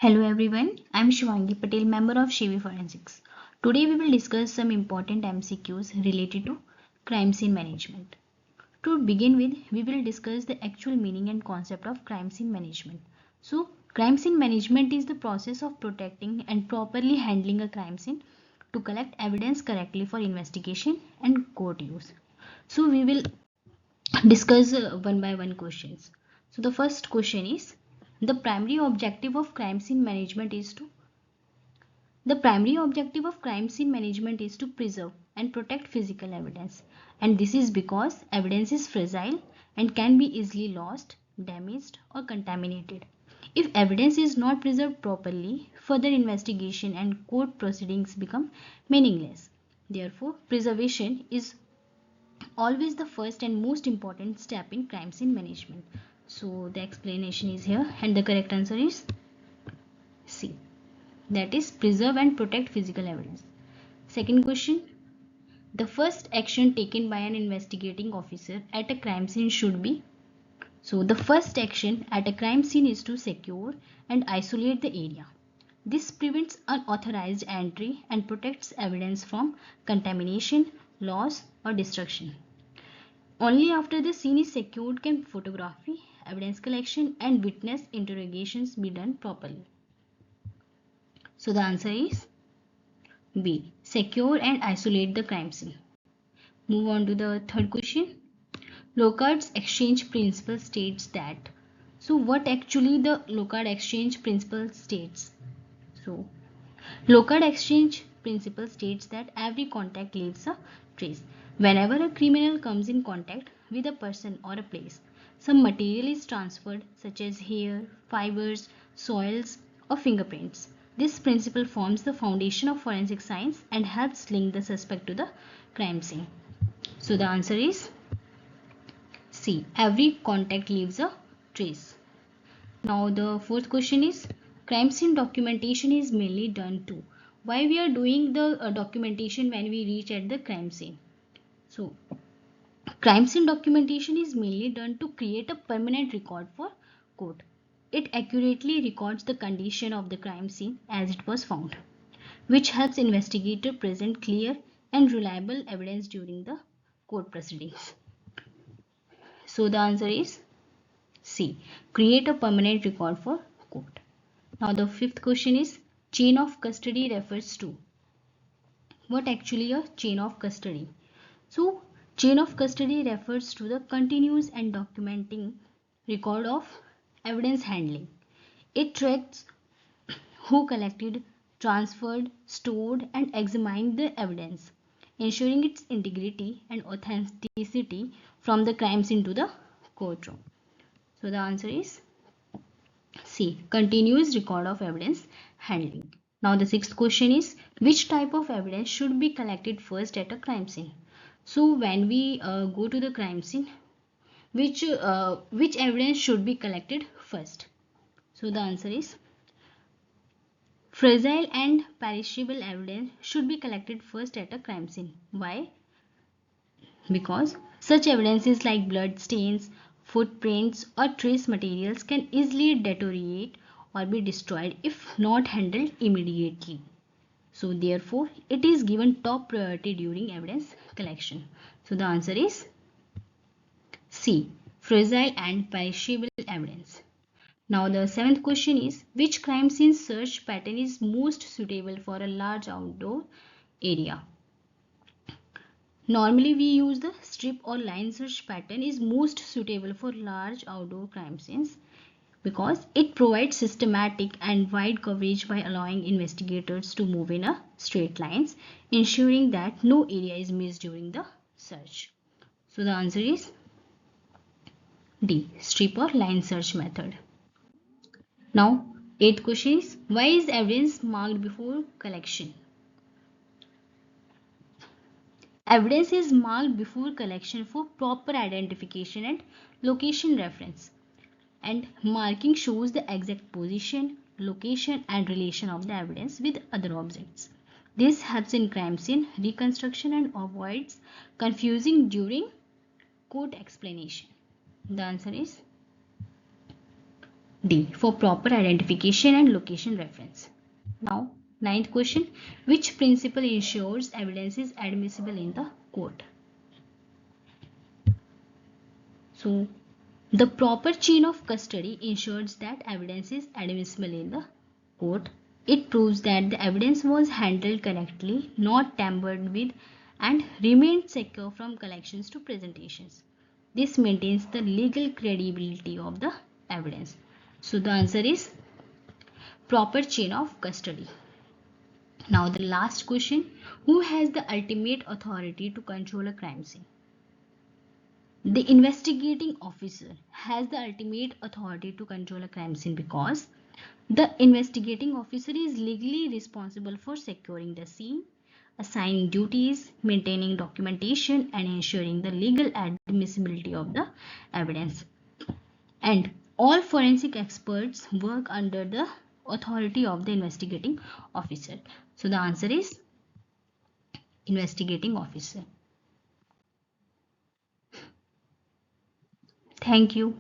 Hello everyone, I am Shivangi Patel, member of Shivi Forensics. Today we will discuss some important MCQs related to crime scene management. To begin with, we will discuss the actual meaning and concept of crime scene management. So, crime scene management is the process of protecting and properly handling a crime scene to collect evidence correctly for investigation and court use. So, we will discuss one by one questions. So, the first question is the primary objective of crime scene management is to preserve and protect physical evidence, and this is because evidence is fragile and can be easily lost, damaged or contaminated. If evidence is not preserved properly, further investigation and court proceedings become meaningless. Therefore, preservation is always the first and most important step in crime scene management. So the explanation is here and the correct answer is C. That is preserve and protect physical evidence. Second question. The first action taken by an investigating officer at a crime scene should be. So the first action at a crime scene is to secure and isolate the area. This prevents unauthorized entry and protects evidence from contamination, loss or destruction. Only after the scene is secured can photography, evidence collection and witness interrogations be done properly. So the answer is B. Secure and isolate the crime scene. Move on to the third question. Locard's exchange principle states that. So what actually the Locard exchange principle states? So Locard exchange principle states that every contact leaves a trace. Whenever a criminal comes in contact with a person or a place, some material is transferred such as hair, fibers, soils or fingerprints. This principle forms the foundation of forensic science and helps link the suspect to the crime scene. So the answer is C. Every contact leaves a trace. Now the fourth question is crime scene documentation is mainly done to. Why we are doing the documentation when we reach at the crime scene? So crime scene documentation is mainly done to create a permanent record for court. It accurately records the condition of the crime scene as it was found, which helps investigator present clear and reliable evidence during the court proceedings. So the answer is C. Create a permanent record for court. Now the fifth question is chain of custody refers to. What actually a chain of custody? So chain of custody refers to the continuous and documenting record of evidence handling. It tracks who collected, transferred, stored and examined the evidence, ensuring its integrity and authenticity from the crime scene to the courtroom. So the answer is C. Continuous record of evidence handling. Now the sixth question is which type of evidence should be collected first at a crime scene? So when we go to the crime scene, which evidence should be collected first? So the answer is fragile and perishable evidence should be collected first at a crime scene. Why? Because such evidences like blood stains, footprints or trace materials can easily deteriorate or be destroyed if not handled immediately. So therefore it is given top priority during evidence collection. So the answer is C. Fragile and perishable evidence. Now the seventh question is which crime scene search pattern is most suitable for a large outdoor area? Normally we use the strip or line search pattern is most suitable for large outdoor crime scenes because it provides systematic and wide coverage by allowing investigators to move in a straight lines, ensuring that no area is missed during the search. So the answer is D. Strip or line search method. Now, eighth question is why is evidence marked before collection? Evidence is marked before collection for proper identification and location reference. And marking shows the exact position, location and relation of the evidence with other objects. This helps in crime scene reconstruction and avoids confusing during court explanation. The answer is D. For proper identification and location reference. Now, ninth question. Which principle ensures evidence is admissible in the court? So, the proper chain of custody ensures that evidence is admissible in the court. It proves that the evidence was handled correctly, not tampered with, and remained secure from collections to presentations. This maintains the legal credibility of the evidence. So the answer is proper chain of custody. Now the last question. Who has the ultimate authority to control a crime scene? The investigating officer has the ultimate authority to control a crime scene because the investigating officer is legally responsible for securing the scene, assigning duties, maintaining documentation, and ensuring the legal admissibility of the evidence. And all forensic experts work under the authority of the investigating officer. So the answer is investigating officer. Thank you.